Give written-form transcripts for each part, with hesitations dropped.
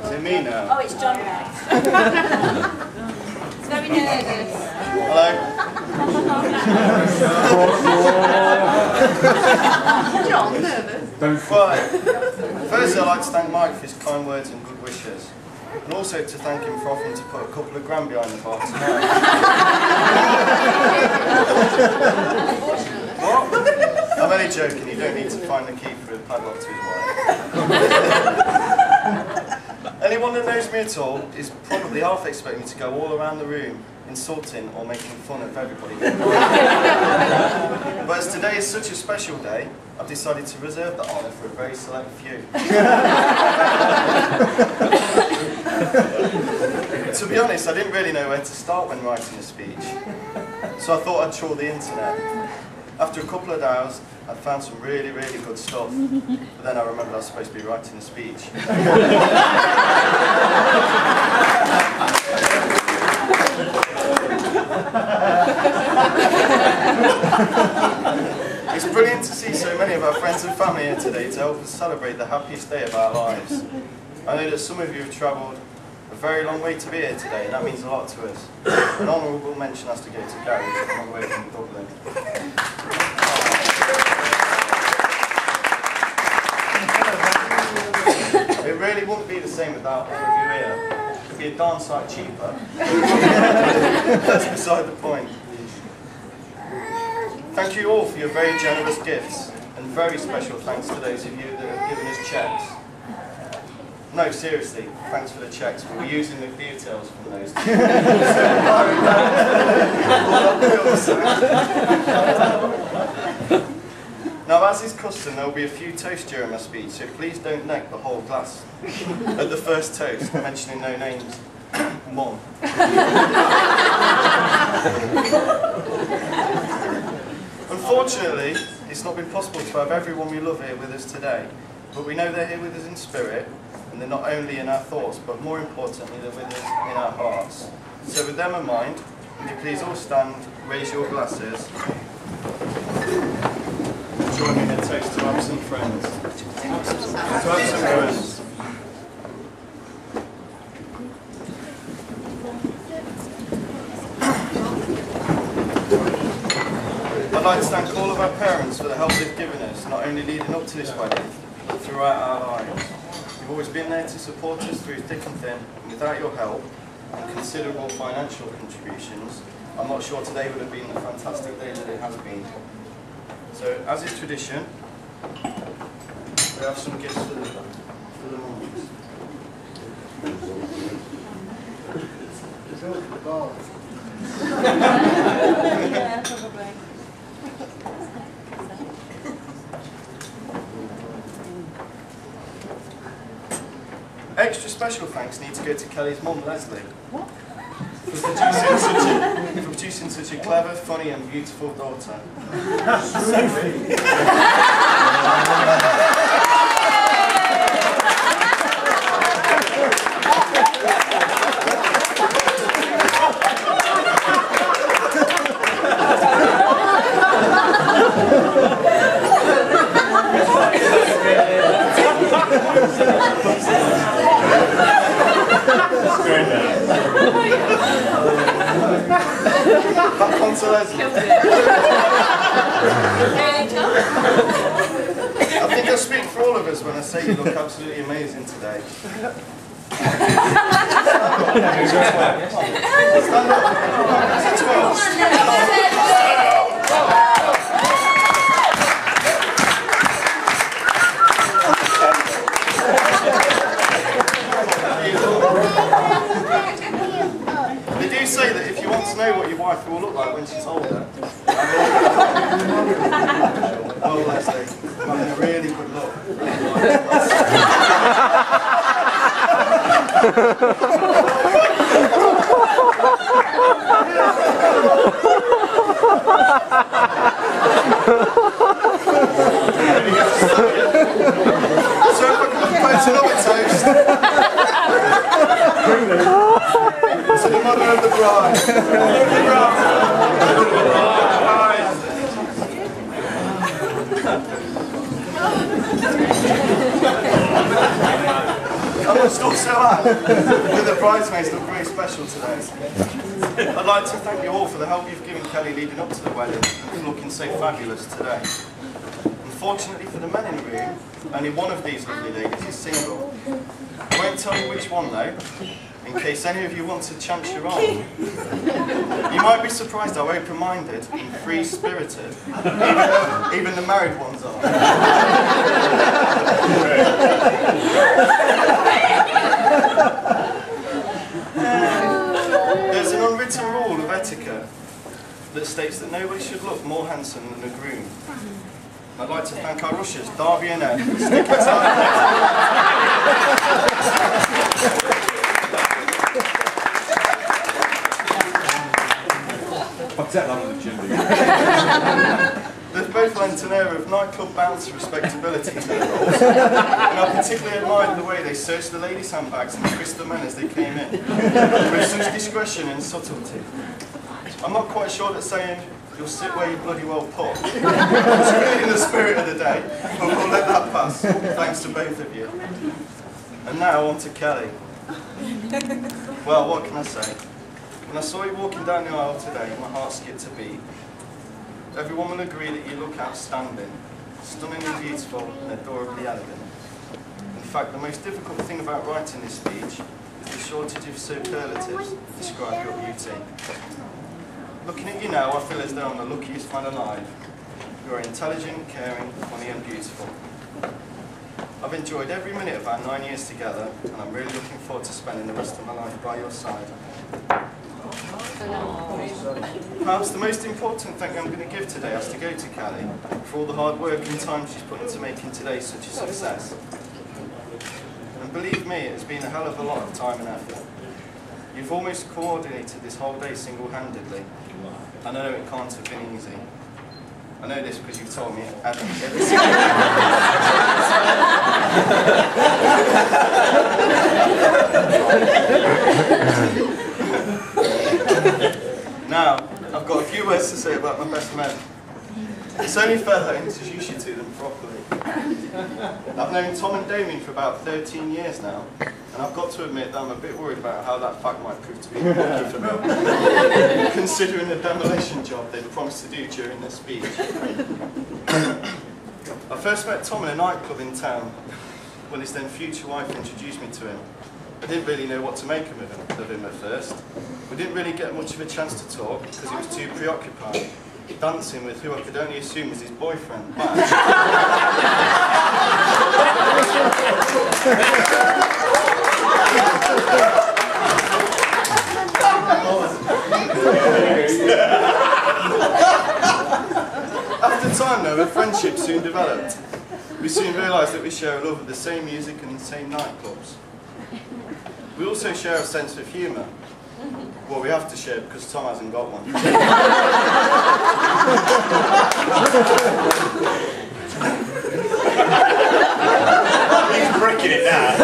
Is it me now? Oh, it's John next. It's very nervous. Hello? John, nervous? Right. Firstly, I'd like to thank Mike for his kind words and good wishes. And also to thank him for offering to put a couple of grand behind the bar tonight. What? I'm only joking, you don't need to find the key for a padlock to his wife. Anyone that knows me at all is probably half expecting me to go all around the room insulting or making fun of everybody. But as today is such a special day, I've decided to reserve that honour for a very select few. To be honest, I didn't really know where to start when writing a speech, so I thought I'd trawl the internet. After a couple of hours, I found some really, really good stuff, but then I remembered I was supposed to be writing a speech. It's brilliant to see so many of our friends and family here today to help us celebrate the happiest day of our lives. I know that some of you have travelled a very long way to be here today, and that means a lot to us. An honourable mention has to go to Gary, a long way from Dublin. It really wouldn't be the same without all of you here. It could be a darn sight cheaper. That's beside the point. Thank you all for your very generous gifts, and very special thanks to those of you that have given us cheques. No, seriously, thanks for the cheques. We were using the details from those. Now, as is custom, there will be a few toasts during my speech, so please don't neck the whole glass at the first toast, mentioning no names. Mum. Unfortunately, it's not been possible to have everyone we love here with us today, but we know they're here with us in spirit, and they're not only in our thoughts, but more importantly, they're with us in our hearts. So with them in mind, would you please all stand, raise your glasses, join me in a toast to absent friends. To absent friends. I'd like to thank all of our parents for the help they've given us, not only leading up to this wedding, but throughout our lives. You've always been there to support us through thick and thin, and without your help and considerable financial contributions, I'm not sure today would have been the fantastic day that it has been. So, as is tradition, we have some gifts for the mums. Yeah, probably. Extra special thanks need to go to Kelly's mum, Leslie, What? for producing such a clever, funny and beautiful daughter. Sophie! Back on to Leslie. I think I speak for all of us when I say you look absolutely amazing today. Stand up. They do say that if you want to know what your wife will look like when she's older, well, Leslie, I'm having a really good look. So if I can put another toast to the mother of the bride. I'm must also add that the bridesmaids look very special today. I'd like to thank you all for the help you've given Kelly leading up to the wedding and for looking so fabulous today. Unfortunately for the men in the room, only one of these lovely ladies is single. I won't tell you which one though, in case any of you want to chance your arm. You might be surprised how open-minded and free-spirited even the married ones are. There's an unwritten rule of etiquette that states that nobody should look more handsome than the groom. I'd like to thank our ushers, Darby and Ed, for sticking to They've both lent an air of nightclub bouncer respectability to their roles, and I particularly admired the way they searched the ladies' handbags and frisked the men as they came in, with such discretion and subtlety. I'm not quite sure that saying, "You'll sit where you bloody well put," is really in the spirit of the day, but we'll let that pass, thanks to both of you. And now on to Kelly. Well, what can I say? When I saw you walking down the aisle today, my heart skipped a beat. Everyone will agree that you look outstanding, stunningly beautiful and adorably elegant. In fact, the most difficult thing about writing this speech is the shortage of superlatives to describe your beauty. Looking at you now, I feel as though I'm the luckiest man alive. You are intelligent, caring, funny and beautiful. I've enjoyed every minute of our 9 years together, and I'm really looking forward to spending the rest of my life by your side. Perhaps the most important thing I'm going to give today has to go to Kelly for all the hard work and time she's put into making today such a success. And believe me, it's been a hell of a lot of time and effort. You've almost coordinated this whole day single-handedly. I know it can't have been easy. I know this because you've told me every single Now, I've got a few words to say about my best men. It's only fair that I introduce you to them properly. I've known Tom and Damien for about 13 years now, and I've got to admit that I'm a bit worried about how that fact might prove to be lucky for them, considering the demolition job they'd promised to do during their speech. I first met Tom in a nightclub in town when his then future wife introduced me to him. I didn't really know what to make of him at first. We didn't really get much of a chance to talk because he was too preoccupied, dancing with who I could only assume was his boyfriend, Matt. After time though, a friendship soon developed. We soon realised that we share a love of the same music and the same nightclubs. We also share a sense of humour. Well, we have to share because Tom hasn't got one. He's breaking it now.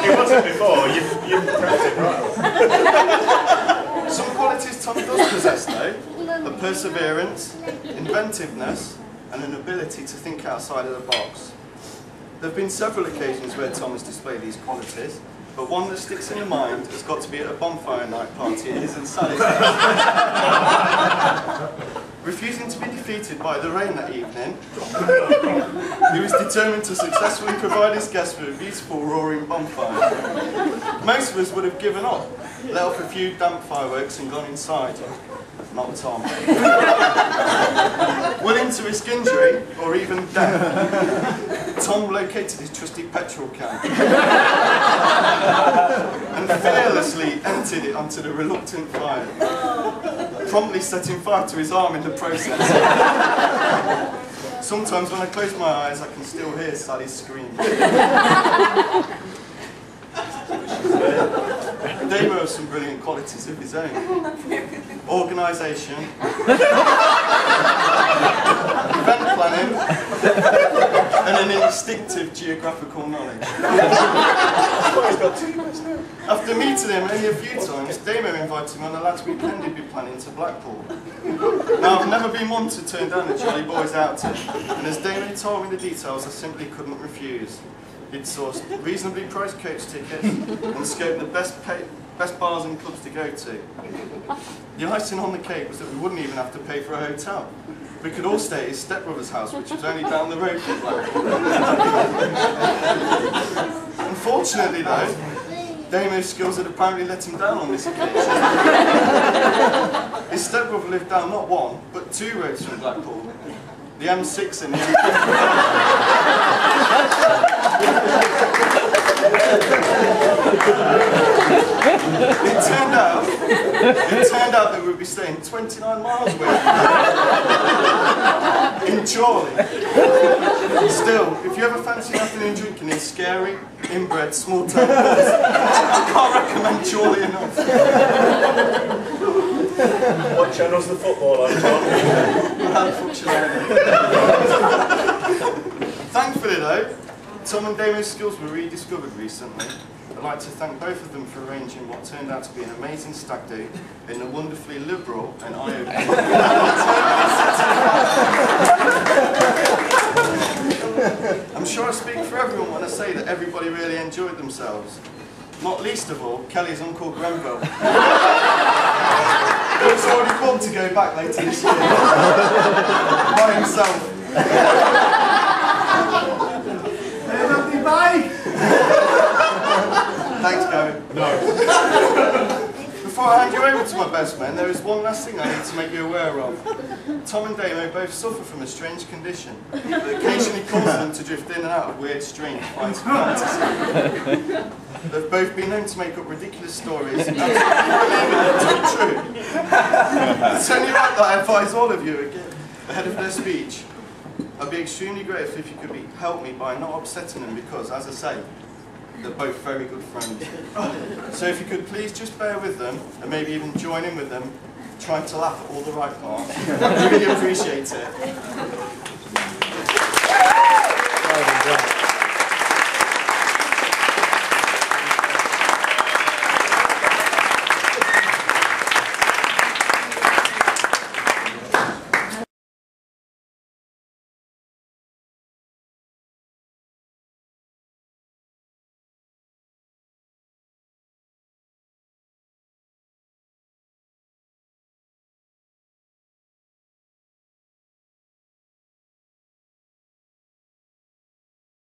He wasn't before, you've prepped it right. Some qualities Tom does possess though, are perseverance, inventiveness, and an ability to think outside of the box. There have been several occasions where Tom has displayed these qualities, but one that sticks in the mind has got to be at a bonfire night party at his and Sally's house. Refusing to be defeated by the rain that evening, he was determined to successfully provide his guests with a beautiful roaring bonfire. Most of us would have given up, let off a few damp fireworks and gone inside. Not Tom. Willing to risk injury, or even death, Tom located his trusty petrol can and fearlessly emptied it onto the reluctant fire, promptly setting fire to his arm in the process. Sometimes when I close my eyes, I can still hear Sally's scream. Damo has some brilliant qualities of his own. Organisation, event planning, and an instinctive geographical knowledge. After meeting him only a few times, Damo invited me on a lads' weekend he'd be planning to Blackpool. Now, I've never been one to turn down a Jolly Boys outing, and as Damo told me the details, I simply couldn't refuse. He'd sourced reasonably priced coach tickets and scoped the best bars and clubs to go to. The icing on the cake was that we wouldn't even have to pay for a hotel. We could all stay at his stepbrother's house, which was only down the road from Blackpool. Unfortunately though, Damo's skills had apparently let him down on this occasion. His stepbrother lived down not one, but 2 roads from Blackpool. The M6 and the M5. It turned out that we'd be staying 29 miles away in Chorley. Still, if you ever fancy an afternoon drinking in scary, inbred, small town pubs, I can't recommend Chorley enough. What channel's the football on, John? Thankfully though, Tom and Damo's skills were rediscovered recently. I'd like to thank both of them for arranging what turned out to be an amazing stag do in a wonderfully liberal and eye-opening. I'm sure I speak for everyone when I say that everybody really enjoyed themselves. Not least of all, Kelly's Uncle Grenville. He's already booked to go back later this year. By himself. Hey, lovely bike! Thanks, Gary. No. Before I hand you over to my best man, there is one last thing I need to make you aware of. Tom and Damo both suffer from a strange condition that occasionally causes them to drift in and out of weird, strange flights of fantasy. They've both been known to make up ridiculous stories, absolutely believing them to be true. It's only right that I advise all of you again, ahead of their speech. I'd be extremely grateful if you could help me by not upsetting them because, as I say, they're both very good friends. So if you could please just bear with them, and maybe even join in with them, trying to laugh at all the right parts. I really appreciate it.